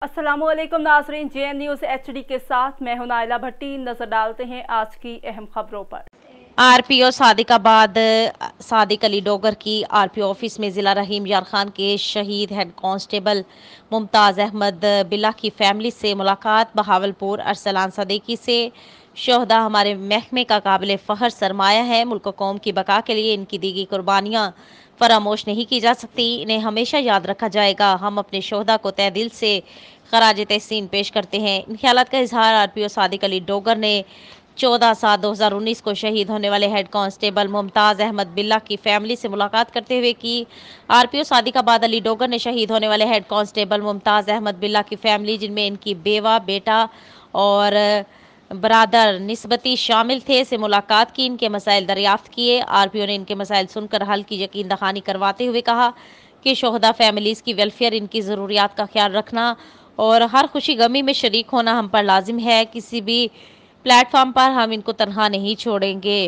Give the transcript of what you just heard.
अस्सलामु अलैकुम नाज़रीन, JN न्यूज़ HD के साथ मैं हूं नाइला भट्टी। नजर डालते हैं आज की अहम खबरों पर। आरपीओ सादिकाबाद सादिक अली डोगर की आरपीओ ऑफिस में जिला रहीम यार खान के शहीद हेड कांस्टेबल मुमताज़ अहमद बिल्ला की फैमिली से मुलाकात। बहावलपुर अरसलान सदीकी से शोहदा हमारे महकमे का काबिल फ़ख्र सरमाया है। मुल्क कौम की बका के लिए इनकी दी गई कुर्बानियाँ फरामोश नहीं की जा सकती, इन्हें हमेशा याद रखा जाएगा। हम अपने शोहदा को तहे दिल से खराज तहसीन पेश करते हैं। इन ख्यालात का इजहार आरपीओ सादिक अली डोगर ने 14/7/2019 को शहीद होने वाले हेड कांस्टेबल मुमताज़ अहमद बिल्ला की फैमिली से मुलाकात करते हुए की। आरपीओ सादिकाबाद अली डोगर ने शहीद होने वाले हेड कांस्टेबल मुमताज़ अहमद बिल्ला की फैमिली, जिनमें इनकी बेवा, बेटा और बरादर निस्बती शामिल थे, से मुलाकात की। इनके मसाइल दरियाफ्त किए। आरपीओ ने इनके मसाइल सुनकर हल की यकीन दहानी करवाते हुए कहा कि शोहदा फैमिलीज़ की वेलफेयर, इनकी ज़रूरियात का ख्याल रखना और हर खुशी गमी में शरीक होना हम पर लाजिम है। किसी भी प्लेटफॉर्म पर हम इनको तनहा नहीं छोड़ेंगे।